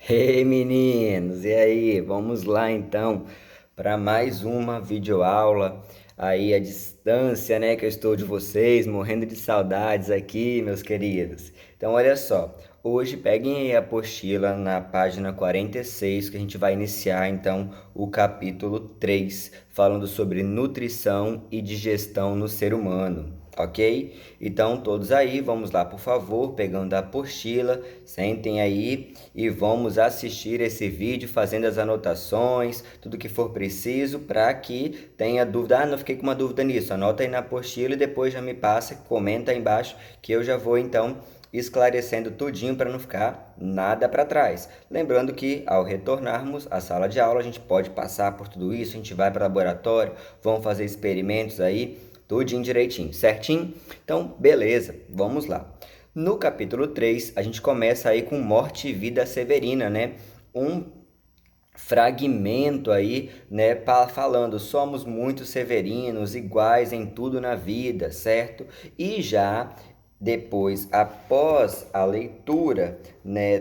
Ei meninos, e aí? Vamos lá então para mais uma videoaula aí à distância, né? Que eu estou de vocês, morrendo de saudades aqui, meus queridos. Então, olha só, hoje peguem aí a apostila na página 46, que a gente vai iniciar então o capítulo 3, falando sobre nutrição e digestão no ser humano. Ok? Então, todos aí, vamos lá, por favor, pegando a apostila, sentem aí e vamos assistir esse vídeo fazendo as anotações, tudo que for preciso para que tenha dúvida. Ah, não fiquei com uma dúvida nisso. Anota aí na apostila e depois já me passa, comenta aí embaixo que eu já vou então esclarecendo tudinho para não ficar nada para trás. Lembrando que ao retornarmos à sala de aula, a gente pode passar por tudo isso, a gente vai para o laboratório, vamos fazer experimentos aí, tudinho direitinho, certinho? Então, beleza, vamos lá. No capítulo 3 a gente começa aí com morte e vida severina, né? Um fragmento aí, né, falando somos muito severinos, iguais em tudo na vida, certo? E já depois, após a leitura, né,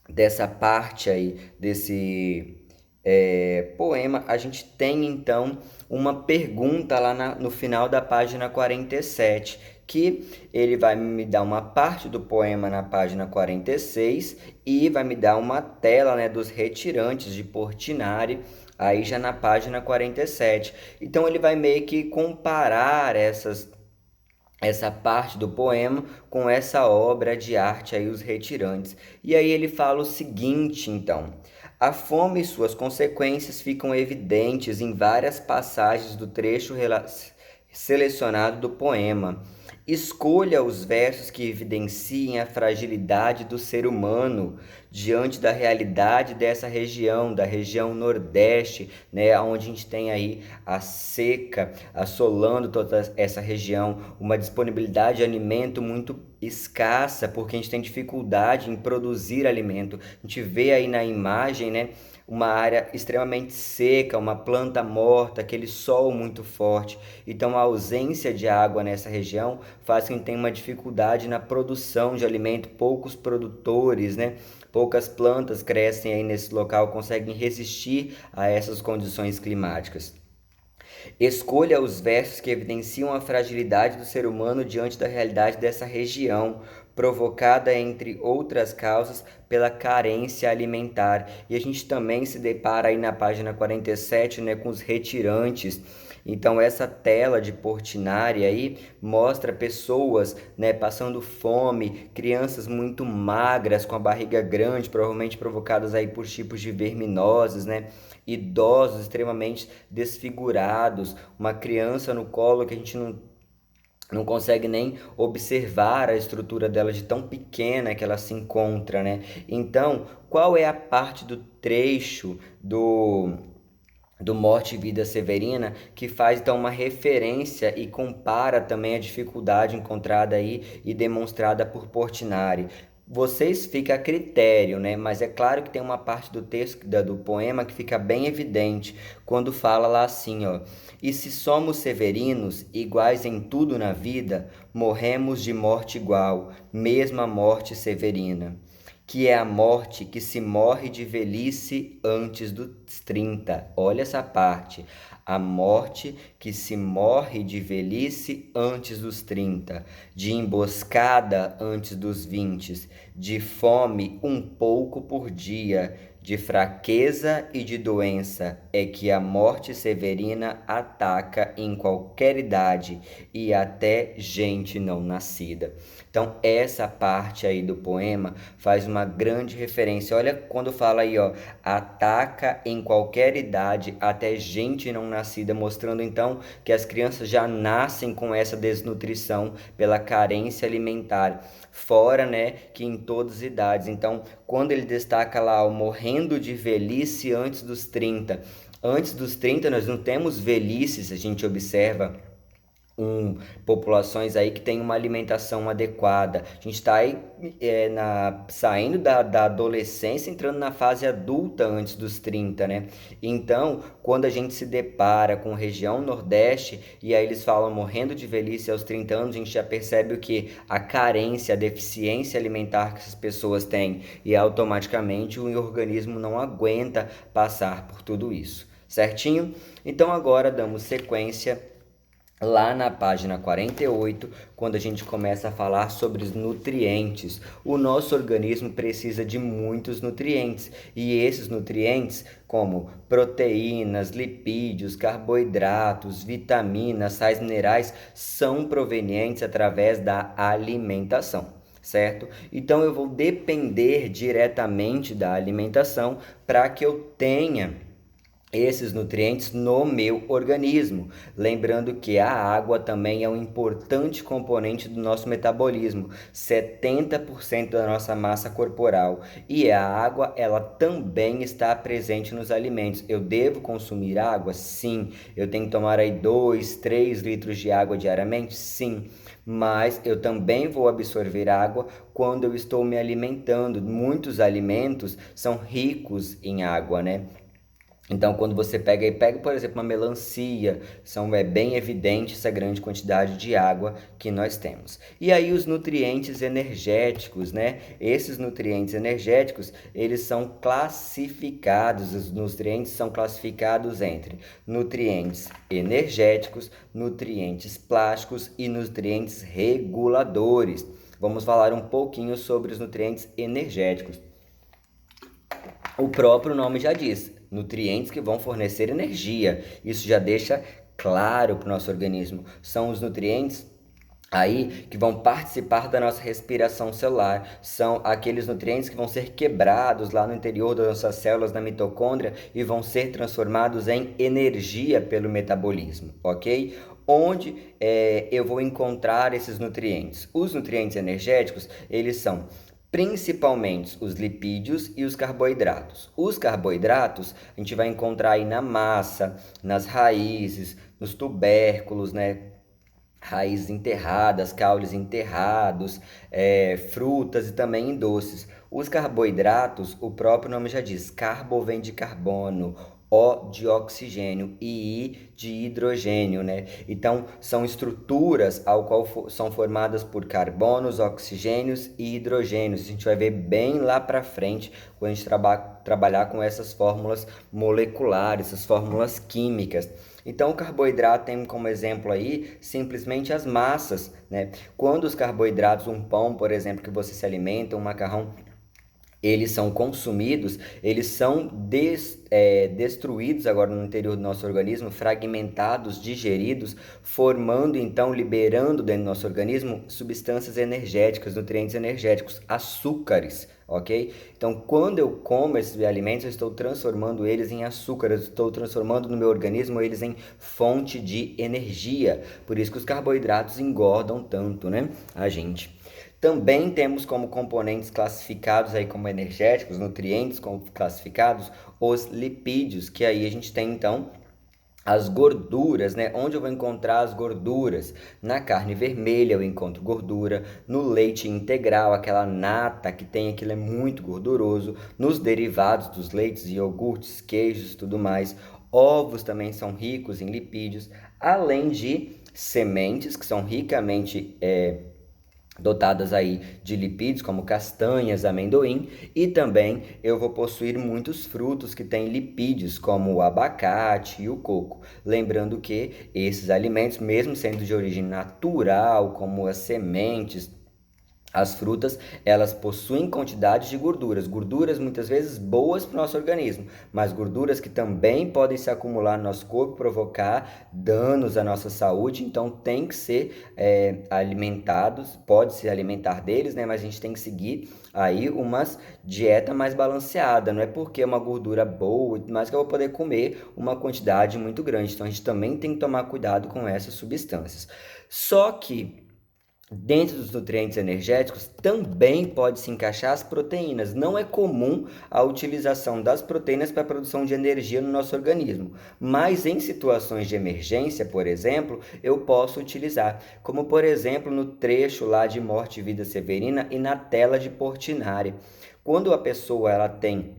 dessa parte aí, desse poema, a gente tem então uma pergunta lá no final da página 47, que ele vai me dar uma parte do poema na página 46 e vai me dar uma tela, né, dos retirantes de Portinari, aí já na página 47. Então ele vai meio que comparar essa parte do poema com essa obra de arte aí, Os Retirantes. E aí ele fala o seguinte, então: a fome e suas consequências ficam evidentes em várias passagens do trecho selecionado do poema. Escolha os versos que evidenciem a fragilidade do ser humano diante da realidade dessa região, da região Nordeste, né, onde a gente tem aí a seca assolando toda essa região, uma disponibilidade de alimento muito escassa, porque a gente tem dificuldade em produzir alimento. A gente vê aí na imagem, né, uma área extremamente seca, uma planta morta, aquele sol muito forte. Então, a ausência de água nessa região faz com que tenha uma dificuldade na produção de alimento, poucos produtores, né? Poucas plantas crescem aí nesse local, conseguem resistir a essas condições climáticas. Escolha os versos que evidenciam a fragilidade do ser humano diante da realidade dessa região, provocada, entre outras causas, pela carência alimentar. E a gente também se depara aí na página 47, né, com os retirantes. Então essa tela de Portinari aí mostra pessoas, né, passando fome, crianças muito magras com a barriga grande, provavelmente provocadas aí por tipos de verminoses, né? Idosos extremamente desfigurados, uma criança no colo que a gente não consegue nem observar a estrutura dela de tão pequena que ela se encontra, né? Então, qual é a parte do trecho do Morte e Vida Severina, que faz então uma referência e compara também a dificuldade encontrada aí e demonstrada por Portinari. Vocês fica a critério, né? Mas é claro que tem uma parte do texto do poema que fica bem evidente quando fala lá assim, ó: e se somos severinos, iguais em tudo na vida, morremos de morte igual, mesma morte severina, que é a morte que se morre de velhice antes dos 30. Olha essa parte. A morte que se morre de velhice antes dos 30, de emboscada antes dos 20, de fome um pouco por dia, de fraqueza e de doença, é que a morte severina ataca em qualquer idade e até gente não nascida. Então, essa parte aí do poema faz uma grande referência. Olha quando fala aí, ó, ataca em qualquer idade, até gente não nascida, mostrando então que as crianças já nascem com essa desnutrição pela carência alimentar. Fora, né, que em todas as idades. Então, quando ele destaca lá, ó, morrendo de velhice antes dos 30. Antes dos 30 nós não temos velhice, se a gente observa populações aí que têm uma alimentação adequada. A gente está aí saindo da adolescência, entrando na fase adulta antes dos 30, né? Então, quando a gente se depara com região Nordeste, e aí eles falam morrendo de velhice aos 30 anos, a gente já percebe o que? A carência, a deficiência alimentar que essas pessoas têm, e automaticamente o organismo não aguenta passar por tudo isso. Certinho? Então agora damos sequência lá na página 48, quando a gente começa a falar sobre os nutrientes. O nosso organismo precisa de muitos nutrientes, e esses nutrientes, como proteínas, lipídios, carboidratos, vitaminas, sais minerais, são provenientes através da alimentação, certo? Então eu vou depender diretamente da alimentação para que eu tenha esses nutrientes no meu organismo. Lembrando que a água também é um importante componente do nosso metabolismo, 70% da nossa massa corporal. E a água, ela também está presente nos alimentos. Eu devo consumir água? Sim. Eu tenho que tomar aí 2, 3 litros de água diariamente? Sim. Mas eu também vou absorver água quando eu estou me alimentando. Muitos alimentos são ricos em água, né? Então, quando você pega, por exemplo, uma melancia, é bem evidente essa grande quantidade de água que nós temos. E aí os nutrientes energéticos, né? Esses nutrientes energéticos, eles são classificados, os nutrientes são classificados entre nutrientes energéticos, nutrientes plásticos e nutrientes reguladores. Vamos falar um pouquinho sobre os nutrientes energéticos. O próprio nome já diz, nutrientes que vão fornecer energia. Isso já deixa claro para o nosso organismo. São os nutrientes aí que vão participar da nossa respiração celular. São aqueles nutrientes que vão ser quebrados lá no interior das nossas células, na mitocôndria, e vão ser transformados em energia pelo metabolismo, ok? Onde eu vou encontrar esses nutrientes? Os nutrientes energéticos, eles são principalmente os lipídios e os carboidratos. Os carboidratos a gente vai encontrar aí na massa, nas raízes, nos tubérculos, né? Raízes enterradas, caules enterrados, frutas e também em doces. Os carboidratos, o próprio nome já diz, carbo vem de carbono, O de oxigênio e I de hidrogênio, né? Então, são estruturas ao qual são formadas por carbonos, oxigênios e hidrogênios. A gente vai ver bem lá para frente quando a gente trabalhar com essas fórmulas moleculares, essas fórmulas químicas. Então, o carboidrato tem como exemplo aí simplesmente as massas, né? Quando os carboidratos, um pão, por exemplo, que você se alimenta, um macarrão, eles são consumidos, eles são destruídos agora no interior do nosso organismo, fragmentados, digeridos, formando então, liberando dentro do nosso organismo substâncias energéticas, nutrientes energéticos, açúcares, ok? Então, quando eu como esses alimentos, eu estou transformando eles em açúcar, eu estou transformando no meu organismo eles em fonte de energia. Por isso que os carboidratos engordam tanto, né, a gente. Também temos como componentes classificados aí como energéticos, nutrientes como classificados, os lipídios, que aí a gente tem então as gorduras, né? Onde eu vou encontrar as gorduras? Na carne vermelha eu encontro gordura, no leite integral, aquela nata que tem, aquilo é muito gorduroso, nos derivados dos leites, iogurtes, queijos e tudo mais. Ovos também são ricos em lipídios, além de sementes que são ricamente dotadas aí de lipídios, como castanhas, amendoim, e também eu vou possuir muitos frutos que têm lipídios, como o abacate e o coco. Lembrando que esses alimentos, mesmo sendo de origem natural, como as sementes, as frutas, elas possuem quantidades de gorduras muitas vezes boas para o nosso organismo, mas gorduras que também podem se acumular no nosso corpo, provocar danos à nossa saúde, então tem que ser alimentados, pode se alimentar deles, né? Mas a gente tem que seguir aí uma dieta mais balanceada, não é porque é uma gordura boa, mas que eu vou poder comer uma quantidade muito grande, então a gente também tem que tomar cuidado com essas substâncias. Só que Dentro dos nutrientes energéticos também pode se encaixar as proteínas. Não é comum a utilização das proteínas para a produção de energia no nosso organismo, mas em situações de emergência, por exemplo, eu posso utilizar, como por exemplo no trecho lá de Morte e Vida Severina e na tela de Portinari. Quando a pessoa ela tem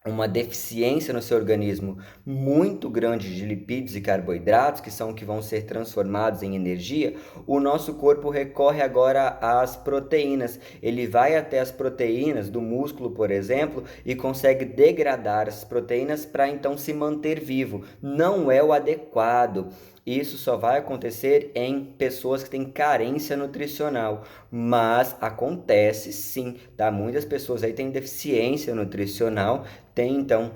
uma deficiência no seu organismo muito grande de lipídios e carboidratos, que são que vão ser transformados em energia, o nosso corpo recorre agora às proteínas. Ele vai até as proteínas do músculo, por exemplo, e consegue degradar as proteínas para então se manter vivo. Não é o adequado. Isso só vai acontecer em pessoas que têm carência nutricional, mas acontece sim, tá? Muitas pessoas aí têm deficiência nutricional, têm então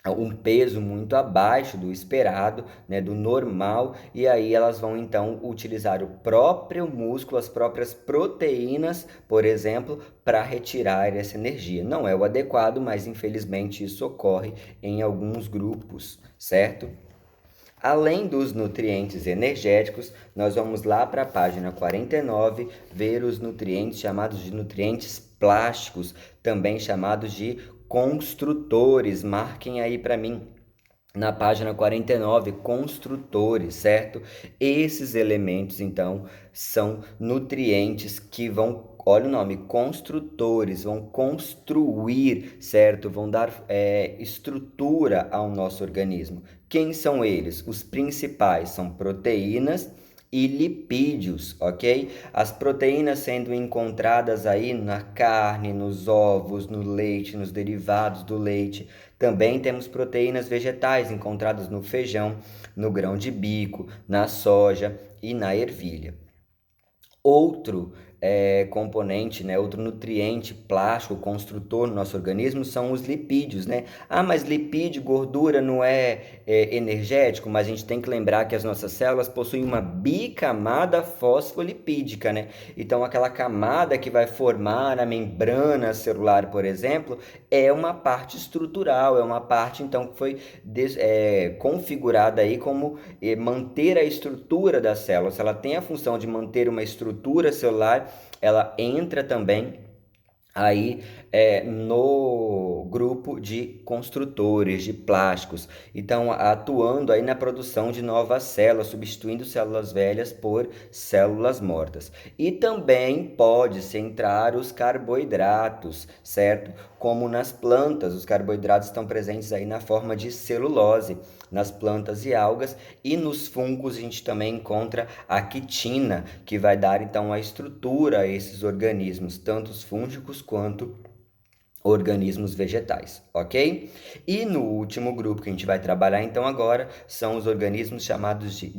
um peso muito abaixo do esperado, né, do normal, e aí elas vão então utilizar o próprio músculo, as próprias proteínas, por exemplo, para retirar essa energia. Não é o adequado, mas infelizmente isso ocorre em alguns grupos, certo? Além dos nutrientes energéticos, nós vamos lá para a página 49 ver os nutrientes chamados de nutrientes plásticos, também chamados de construtores. Marquem aí para mim na página 49, construtores, certo? Esses elementos, então, são nutrientes que vão, olha o nome, construtores, vão construir, certo? Vão dar estrutura ao nosso organismo. Quem são eles? Os principais são proteínas e lipídios, ok? As proteínas sendo encontradas aí na carne, nos ovos, no leite, nos derivados do leite. Também temos proteínas vegetais encontradas no feijão, no grão de bico, na soja e na ervilha. Outro componente, né, outro nutriente plástico construtor no nosso organismo são os lipídios, né? Ah, mas lipídio, gordura não é energético, mas a gente tem que lembrar que as nossas células possuem uma bicamada fosfolipídica, né? Então aquela camada que vai formar a membrana celular, por exemplo, é uma parte estrutural, é uma parte então que foi configurada aí como manter a estrutura da célula. Se ela tem a função de manter uma estrutura celular, ela entra também aí no grupo de construtores de plásticos, então atuando aí na produção de novas células, substituindo células velhas por células mortas. E também pode-se entrar os carboidratos, certo? Como nas plantas, os carboidratos estão presentes aí na forma de celulose, nas plantas e algas, e nos fungos a gente também encontra a quitina, que vai dar então a estrutura a esses organismos, tanto os fúngicos quanto organismos vegetais, ok? E no último grupo que a gente vai trabalhar então agora são os organismos chamados de,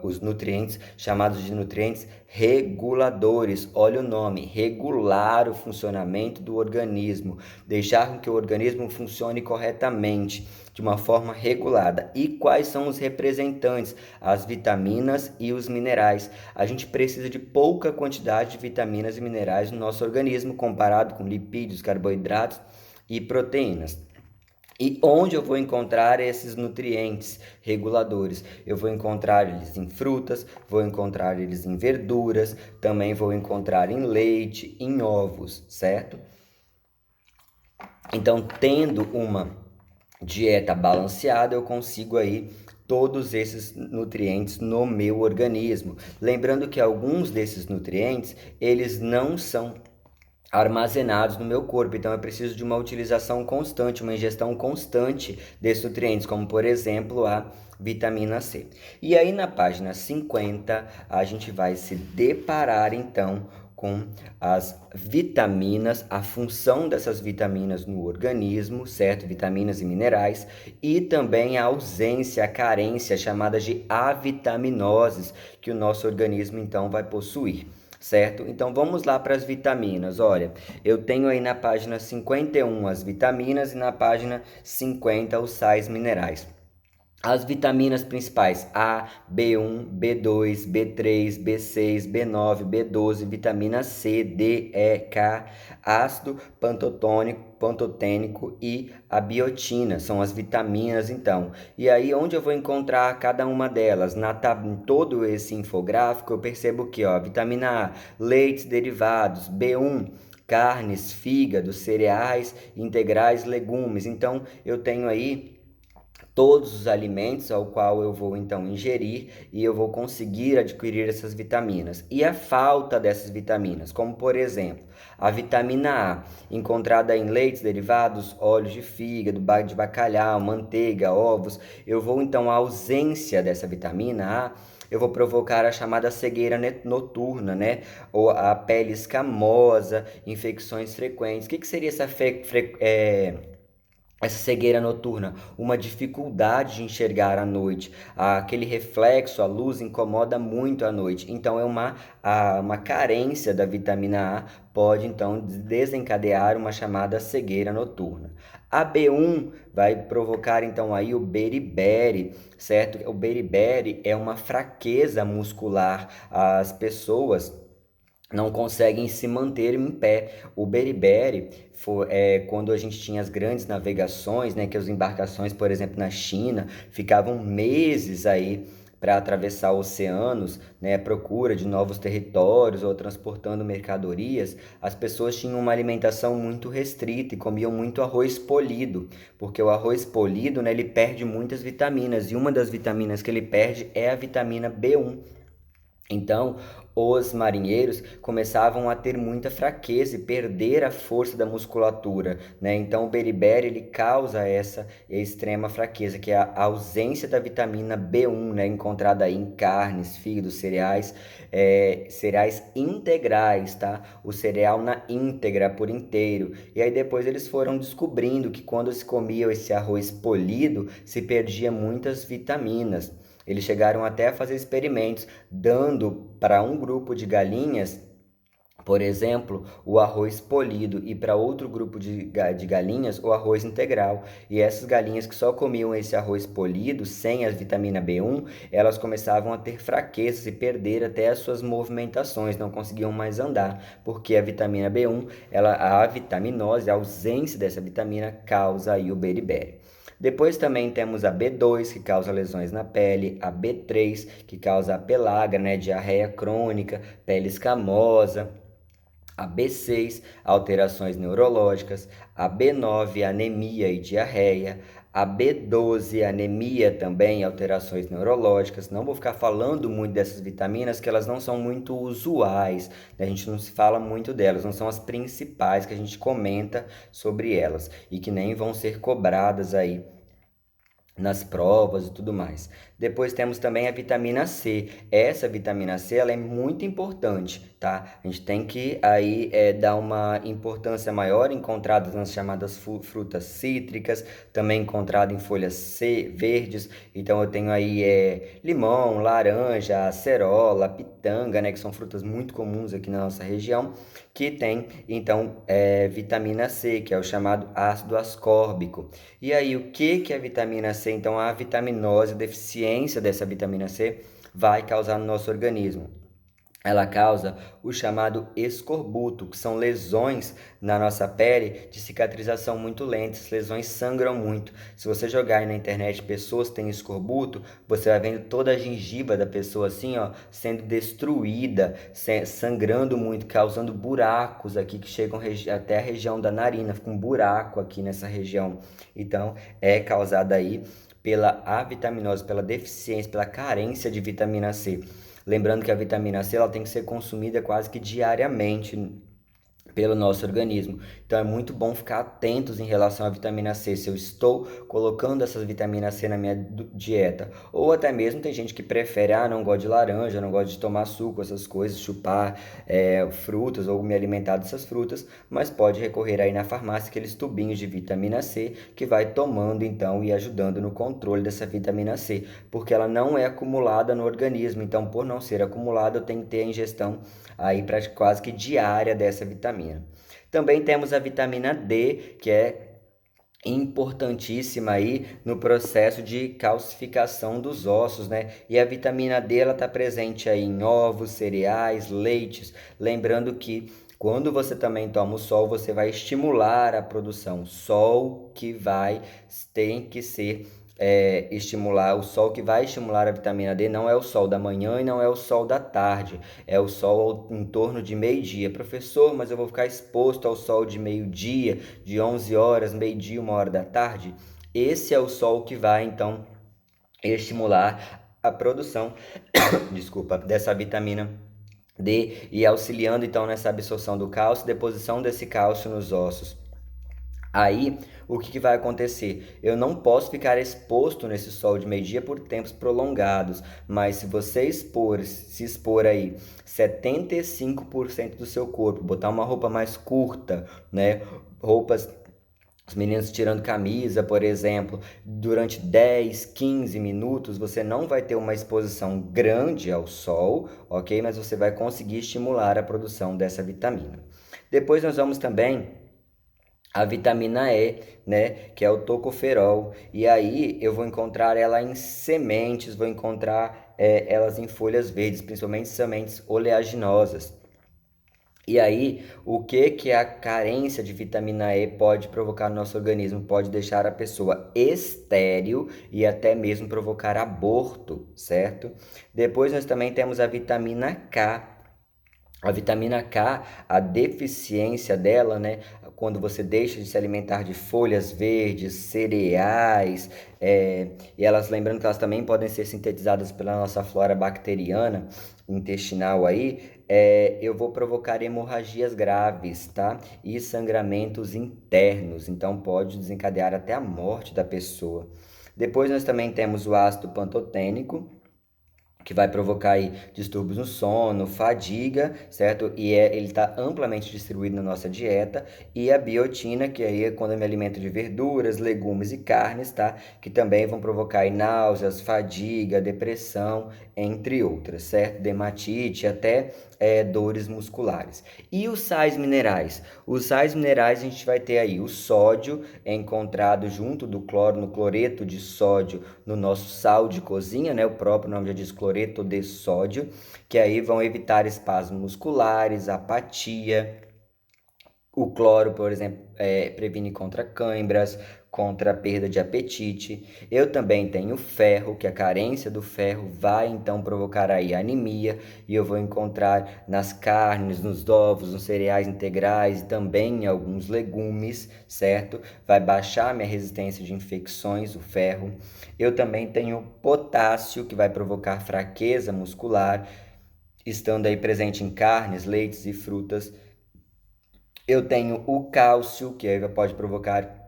os nutrientes chamados de nutrientes reguladores. Olha o nome, regular o funcionamento do organismo, deixar com que o organismo funcione corretamente, de uma forma regulada. E quais são os representantes? As vitaminas e os minerais. A gente precisa de pouca quantidade de vitaminas e minerais no nosso organismo comparado com lipídios, carboidratos e proteínas. E onde eu vou encontrar esses nutrientes reguladores? Eu vou encontrar eles em frutas, vou encontrar eles em verduras, também vou encontrar em leite, em ovos, certo? Então, tendo uma dieta balanceada, eu consigo aí todos esses nutrientes no meu organismo. Lembrando que alguns desses nutrientes, eles não são armazenados no meu corpo, então eu preciso de uma utilização constante, uma ingestão constante desses nutrientes, como por exemplo a vitamina C. E aí na página 50, a gente vai se deparar então com as vitaminas, a função dessas vitaminas no organismo, certo? Vitaminas e minerais, e também a ausência, a carência, chamada de avitaminoses, que o nosso organismo então vai possuir, certo? Então vamos lá para as vitaminas. Olha, eu tenho aí na página 51 as vitaminas e na página 50 os sais minerais. As vitaminas principais A, B1, B2, B3, B6, B9, B12, vitamina C, D, E, K, ácido pantotênico e a biotina, são as vitaminas então. E aí onde eu vou encontrar cada uma delas? Em todo esse infográfico eu percebo que, ó, vitamina A, leites derivados, B1, carnes, fígado, cereais, integrais, legumes. Então eu tenho aí todos os alimentos ao qual eu vou então ingerir e eu vou conseguir adquirir essas vitaminas. E a falta dessas vitaminas, como por exemplo, a vitamina A, encontrada em leites derivados, óleos de fígado, de bacalhau, manteiga, ovos, eu vou então a ausência dessa vitamina A, eu vou provocar a chamada cegueira noturna, né? Ou a pele escamosa, infecções frequentes. O que seria essa cegueira noturna, uma dificuldade de enxergar à noite, aquele reflexo, a luz incomoda muito à noite. Então é uma carência da vitamina A pode então desencadear uma chamada cegueira noturna. A B1 vai provocar então aí o beriberi, certo? O beriberi é uma fraqueza muscular. As pessoas não conseguem se manter em pé. O beriberi quando a gente tinha as grandes navegações, né, que as embarcações, por exemplo, na China, ficavam meses aí para atravessar oceanos, né, à procura de novos territórios ou transportando mercadorias, as pessoas tinham uma alimentação muito restrita e comiam muito arroz polido, porque o arroz polido, né, ele perde muitas vitaminas e uma das vitaminas que ele perde é a vitamina B1. Então, os marinheiros começavam a ter muita fraqueza e perder a força da musculatura, né? Então, o beriberi ele causa essa extrema fraqueza, que é a ausência da vitamina B1, né? Encontrada aí em carnes, fígado, cereais, cereais integrais, tá? O cereal na íntegra, por inteiro. E aí depois eles foram descobrindo que quando se comia esse arroz polido, se perdia muitas vitaminas. Eles chegaram até a fazer experimentos, dando para um grupo de galinhas, por exemplo, o arroz polido e para outro grupo de galinhas o arroz integral. E essas galinhas que só comiam esse arroz polido, sem a vitamina B1, elas começavam a ter fraquezas e perder até as suas movimentações, não conseguiam mais andar, porque a vitamina B1, a vitaminose, a ausência dessa vitamina causa aí o beriberi. Depois também temos a B2, que causa lesões na pele, a B3, que causa a pelagra, né, diarreia crônica, pele escamosa, a B6, alterações neurológicas, a B9, anemia e diarreia, a B12, anemia também, alterações neurológicas. Não vou ficar falando muito dessas vitaminas, que elas não são muito usuais, né? A gente não se fala muito delas, não são as principais que a gente comenta sobre elas e que nem vão ser cobradas aí nas provas e tudo mais. Depois temos também a vitamina C. Essa vitamina C ela é muito importante, tá? A gente tem que aí dar uma importância maior, encontradas nas chamadas frutas cítricas, também encontrada em folhas verdes. Então eu tenho aí limão, laranja, acerola, pitanga, né? Que são frutas muito comuns aqui na nossa região, que tem então vitamina C, que é o chamado ácido ascórbico. E aí, o que é a vitamina C? Então, a vitaminose, a deficiência dessa vitamina C vai causar no nosso organismo. Ela causa o chamado escorbuto, que são lesões na nossa pele de cicatrização muito lenta. As lesões sangram muito. Se você jogar aí na internet pessoas que têm escorbuto, você vai vendo toda a gengiva da pessoa assim, ó, sendo destruída, sangrando muito, causando buracos aqui que chegam até a região da narina. Fica um buraco aqui nessa região. Então, é causada aí pela avitaminose, pela deficiência, pela carência de vitamina C. Lembrando que a vitamina C ela tem que ser consumida quase que diariamente pelo nosso organismo. Então é muito bom ficar atentos em relação à vitamina C, se eu estou colocando essas vitaminas C na minha dieta. Ou até mesmo tem gente que prefere, não gosto de laranja, não gosto de tomar suco, essas coisas, chupar frutas ou me alimentar dessas frutas, mas pode recorrer aí na farmácia aqueles tubinhos de vitamina C que vai tomando então e ajudando no controle dessa vitamina C, porque ela não é acumulada no organismo, então por não ser acumulada eu tenho que ter a ingestão aí para quase que diária dessa vitamina. Também temos a vitamina D, que é importantíssima aí no processo de calcificação dos ossos, né? E a vitamina D ela está presente aí em ovos, cereais, leites. Lembrando que quando você também toma o sol, você vai estimular a produção. Sol que vai tem que ser estimular, o sol que vai estimular a vitamina D não é o sol da manhã e não é o sol da tarde, é o sol em torno de meio-dia. Professor, mas eu vou ficar exposto ao sol de meio-dia, de 11 horas, meio-dia, 1 hora da tarde? Esse é o sol que vai, então, estimular a produção, desculpa, dessa vitamina D e auxiliando, então, nessa absorção do cálcio, deposição desse cálcio nos ossos. Aí, o que vai acontecer? Eu não posso ficar exposto nesse sol de meio-dia por tempos prolongados, mas se você se expor aí 75% do seu corpo, botar uma roupa mais curta, né? Roupas, os meninos tirando camisa, por exemplo, durante 10, 15 minutos, você não vai ter uma exposição grande ao sol, ok? Mas você vai conseguir estimular a produção dessa vitamina. Depois nós vamos também a vitamina E, né, que é o tocoferol. E aí eu vou encontrar ela em sementes, vou encontrar elas em folhas verdes, principalmente sementes oleaginosas. E aí, o que a carência de vitamina E pode provocar no nosso organismo? Pode deixar a pessoa estéril e até mesmo provocar aborto, certo? Depois nós também temos a vitamina K. A vitamina K, a deficiência dela, né? Quando você deixa de se alimentar de folhas verdes, cereais, e elas, lembrando que elas também podem ser sintetizadas pela nossa flora bacteriana intestinal aí, eu vou provocar hemorragias graves, tá? E sangramentos internos, então pode desencadear até a morte da pessoa. Depois nós também temos o ácido pantotênico, que vai provocar aí distúrbios no sono, fadiga, certo? E ele está amplamente distribuído na nossa dieta. E a biotina, que aí é quando eu me alimento de verduras, legumes e carnes, tá? Que também vão provocar aí náuseas, fadiga, depressão, entre outras, certo? Dermatite, até dores musculares. E os sais minerais? Os sais minerais a gente vai ter aí o sódio, encontrado junto do cloro, no cloreto de sódio, no nosso sal de cozinha, né? O próprio nome já diz cloreto de sódio, que aí vão evitar espasmos musculares, apatia. O cloro, por exemplo, previne contra cãibras, contra a perda de apetite. Eu também tenho ferro, que a carência do ferro vai então provocar aí anemia, e eu vou encontrar nas carnes, nos ovos, nos cereais integrais e também em alguns legumes, certo? Vai baixar minha resistência de infecções, o ferro. Eu também tenho potássio, que vai provocar fraqueza muscular, estando aí presente em carnes, leites e frutas. Eu tenho o cálcio, que aí pode provocar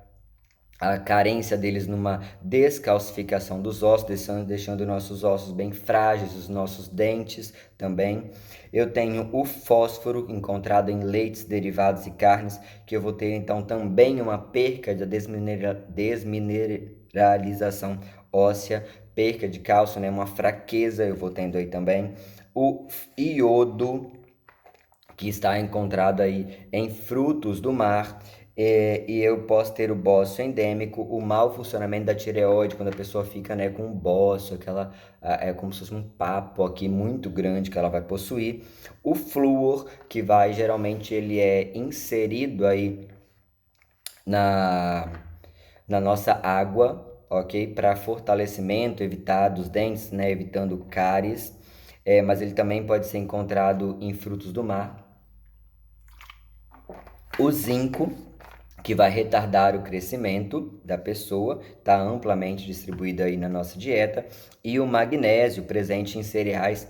a carência deles numa descalcificação dos ossos, deixando nossos ossos bem frágeis, os nossos dentes também. Eu tenho o fósforo encontrado em leites, derivados e carnes, que eu vou ter então também uma perca da desmineralização óssea, perca de cálcio, né? Uma fraqueza eu vou tendo aí também. O iodo, que está encontrado aí em frutos do mar, e eu posso ter o bócio endêmico, o mau funcionamento da tireoide, quando a pessoa fica, né, com um bócio, é como se fosse um papo aqui muito grande que ela vai possuir. O flúor, que vai, geralmente, ele é inserido aí na, na nossa água, ok? Para fortalecimento, evitar dos dentes, né, evitando cáries, mas ele também pode ser encontrado em frutos do mar. O zinco, que vai retardar o crescimento da pessoa, está amplamente distribuído aí na nossa dieta, e o magnésio, presente em cereais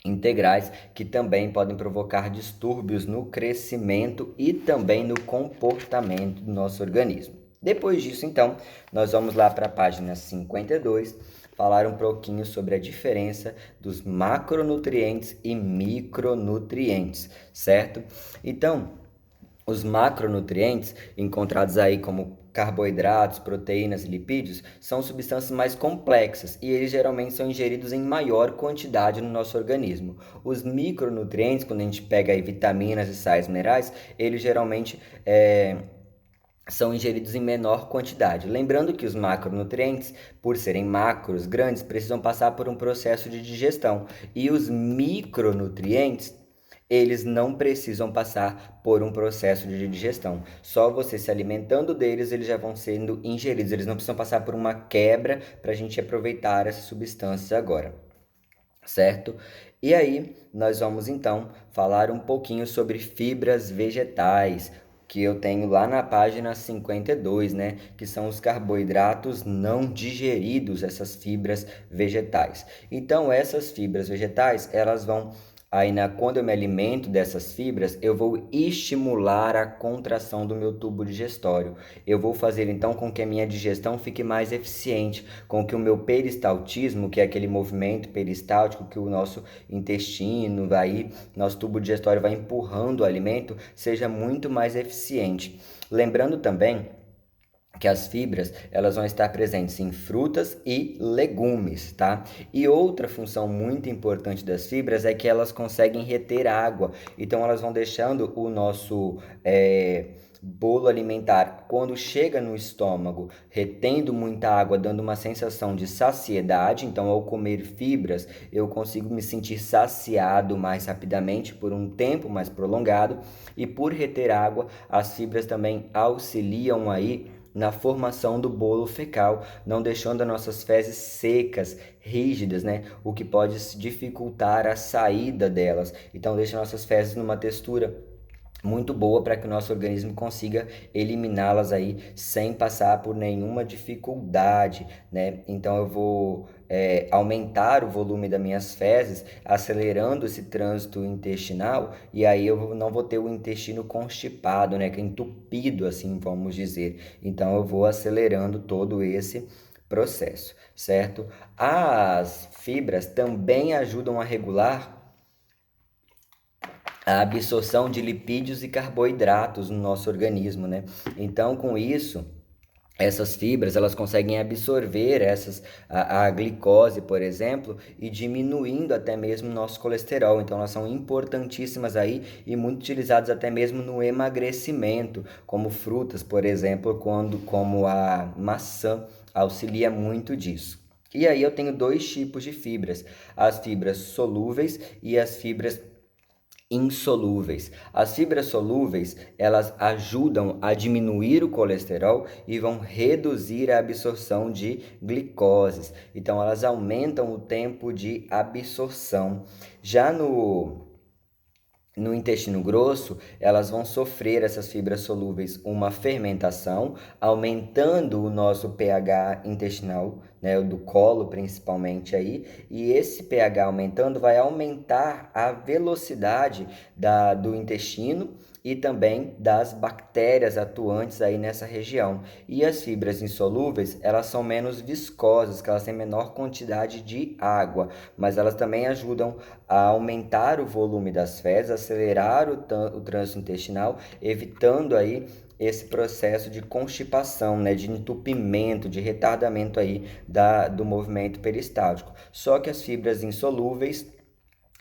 integrais, que também podem provocar distúrbios no crescimento e também no comportamento do nosso organismo. Depois disso, então, nós vamos lá para a página 52, falar um pouquinho sobre a diferença dos macronutrientes e micronutrientes, certo? Então, os macronutrientes, encontrados aí como carboidratos, proteínas e lipídios, são substâncias mais complexas e eles geralmente são ingeridos em maior quantidade no nosso organismo. Os micronutrientes, quando a gente pega aí vitaminas e sais minerais, eles geralmente são ingeridos em menor quantidade. Lembrando que os macronutrientes, por serem macros, grandes, precisam passar por um processo de digestão. E os micronutrientes, eles não precisam passar por um processo de digestão. Só você se alimentando deles, eles já vão sendo ingeridos. Eles não precisam passar por uma quebra para a gente aproveitar essas substâncias agora, certo? E aí, nós vamos então falar um pouquinho sobre fibras vegetais, que eu tenho lá na página 52, né? Que são os carboidratos não digeridos, essas fibras vegetais. Então, essas fibras vegetais, elas vão quando eu me alimento dessas fibras, eu vou estimular a contração do meu tubo digestório. Eu vou fazer então com que a minha digestão fique mais eficiente, com que o meu peristaltismo, que é aquele movimento peristáltico que o nosso intestino vai, nosso tubo digestório vai empurrando o alimento, seja muito mais eficiente. Lembrando também que as fibras elas vão estar presentes em frutas e legumes, tá? E outra função muito importante das fibras é que elas conseguem reter água, então elas vão deixando o nosso bolo alimentar, quando chega no estômago, retendo muita água, dando uma sensação de saciedade. Então, ao comer fibras, eu consigo me sentir saciado mais rapidamente por um tempo mais prolongado, e por reter água, as fibras também auxiliam aí na formação do bolo fecal, não deixando as nossas fezes secas, rígidas, né? O que pode dificultar a saída delas. Então, deixa nossas fezes numa textura muito boa para que o nosso organismo consiga eliminá-las aí sem passar por nenhuma dificuldade, né? Então eu vou aumentar o volume das minhas fezes, acelerando esse trânsito intestinal, e aí eu não vou ter o intestino constipado, né? Que é entupido, assim vamos dizer. Então eu vou acelerando todo esse processo, certo? As fibras também ajudam a regular a absorção de lipídios e carboidratos no nosso organismo, né? Então, com isso, essas fibras elas conseguem absorver a glicose, por exemplo, e diminuindo até mesmo o nosso colesterol. Então, elas são importantíssimas aí e muito utilizadas até mesmo no emagrecimento, como frutas, por exemplo, como a maçã auxilia muito disso. E aí eu tenho dois tipos de fibras: as fibras solúveis e as fibras insolúveis. As fibras solúveis, elas ajudam a diminuir o colesterol e vão reduzir a absorção de glicoses. Então, elas aumentam o tempo de absorção. Já no intestino grosso, elas vão sofrer, essas fibras solúveis, uma fermentação, aumentando o nosso pH intestinal, né, do colo principalmente aí, e esse pH aumentando vai aumentar a velocidade do intestino e também das bactérias atuantes aí nessa região. E as fibras insolúveis, elas são menos viscosas, que elas têm menor quantidade de água, mas elas também ajudam a aumentar o volume das fezes, acelerar o trânsito intestinal, evitando aí esse processo de constipação, né, de entupimento, de retardamento aí do movimento peristáltico. Só que as fibras insolúveis,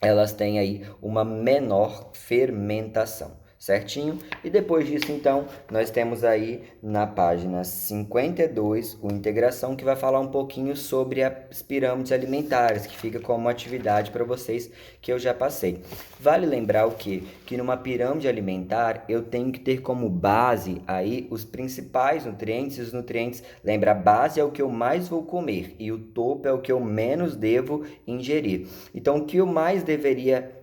elas têm aí uma menor fermentação, certinho? E depois disso, então, nós temos aí na página 52 o integração, que vai falar um pouquinho sobre as pirâmides alimentares, que fica como atividade para vocês que eu já passei. Vale lembrar o quê? Que numa pirâmide alimentar eu tenho que ter como base aí os principais nutrientes, e os nutrientes, lembra, a base é o que eu mais vou comer e o topo é o que eu menos devo ingerir. Então, o que eu mais deveria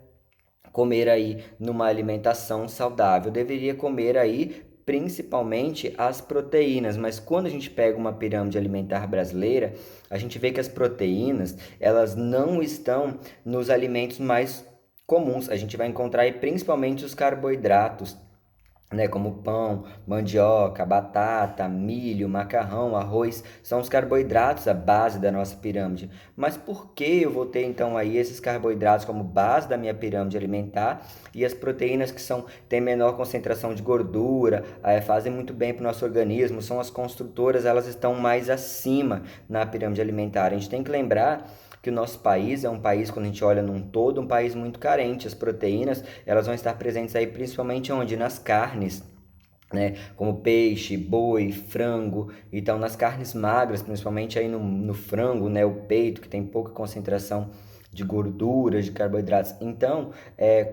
comer aí numa alimentação saudável? Deveria comer aí principalmente as proteínas, mas quando a gente pega uma pirâmide alimentar brasileira, a gente vê que as proteínas, elas não estão nos alimentos mais comuns. A gente vai encontrar aí principalmente os carboidratos, né, como pão, mandioca, batata, milho, macarrão, arroz, são os carboidratos a base da nossa pirâmide. Mas por que eu vou ter então aí esses carboidratos como base da minha pirâmide alimentar, e as proteínas que têm menor concentração de gordura, fazem muito bem para o nosso organismo, são as construtoras, elas estão mais acima na pirâmide alimentar? A gente tem que lembrar que o nosso país é um país, quando a gente olha num todo, um país muito carente. As proteínas, elas vão estar presentes aí principalmente onde? Nas carnes. né? Como peixe, boi, frango. Então, nas carnes magras, principalmente aí no frango, né? O peito, que tem pouca concentração de gorduras, de carboidratos. Então,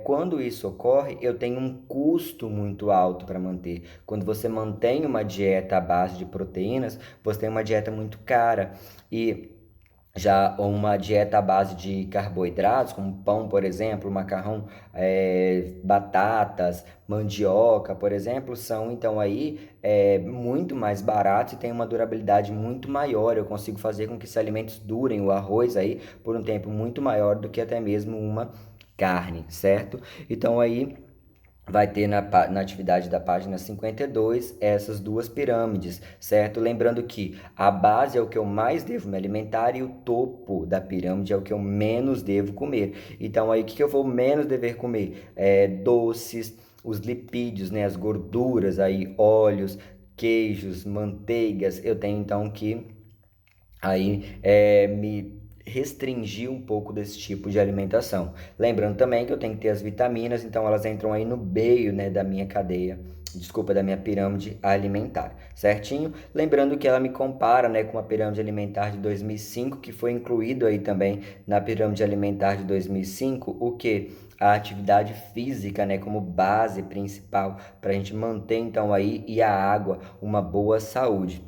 quando isso ocorre, eu tenho um custo muito alto para manter. Quando você mantém uma dieta à base de proteínas, você tem uma dieta muito cara. E já uma dieta à base de carboidratos, como pão, por exemplo, macarrão, batatas, mandioca, por exemplo, são então aí muito mais baratos e têm uma durabilidade muito maior. Eu consigo fazer com que esses alimentos durem, o arroz aí, por um tempo muito maior do que até mesmo uma carne, certo? Então aí vai ter na atividade da página 52 essas duas pirâmides, certo? Lembrando que a base é o que eu mais devo me alimentar e o topo da pirâmide é o que eu menos devo comer. Então, aí, o que eu vou menos dever comer? Doces, os lipídios, né? As gorduras, aí, óleos, queijos, manteigas. Eu tenho, então, que aí me restringir um pouco desse tipo de alimentação. Lembrando também que eu tenho que ter as vitaminas, então elas entram aí no meio, né, da minha cadeia, desculpa, da minha pirâmide alimentar, certinho? Lembrando que ela me compara, né, com a pirâmide alimentar de 2005, que foi incluído aí também na pirâmide alimentar de 2005, o que? A atividade física, né, como base principal para a gente manter então aí e a água uma boa saúde.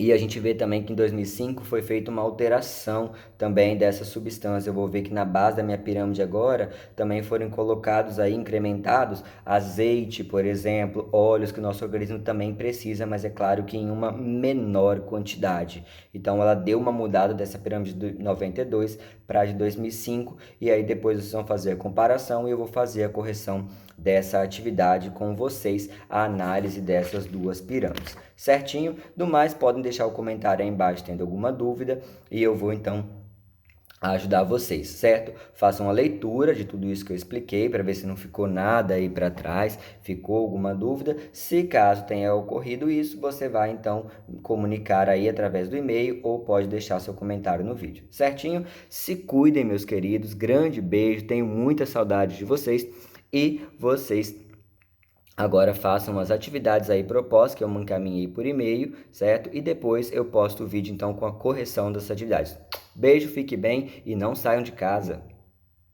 E a gente vê também que em 2005 foi feita uma alteração também dessa substância. Eu vou ver que na base da minha pirâmide agora também foram colocados aí, incrementados, azeite, por exemplo, óleos que o nosso organismo também precisa, mas é claro que em uma menor quantidade. Então ela deu uma mudada dessa pirâmide de 92 para a de 2005 e aí depois vocês vão fazer a comparação e eu vou fazer a correção dessa atividade com vocês, a análise dessas duas pirâmides. Certinho? Do mais, podem deixar o comentário aí embaixo tendo alguma dúvida e eu vou então ajudar vocês, certo? Façam uma leitura de tudo isso que eu expliquei para ver se não ficou nada aí para trás, ficou alguma dúvida. Se caso tenha ocorrido isso, você vai então comunicar aí através do e-mail ou pode deixar seu comentário no vídeo, certinho? Se cuidem, meus queridos. Grande beijo, tenho muita saudade de vocês e vocês agora façam as atividades aí propostas que eu me encaminhei por e-mail, certo? E depois eu posto o vídeo então com a correção dessas atividades. Beijo, fique bem e não saiam de casa.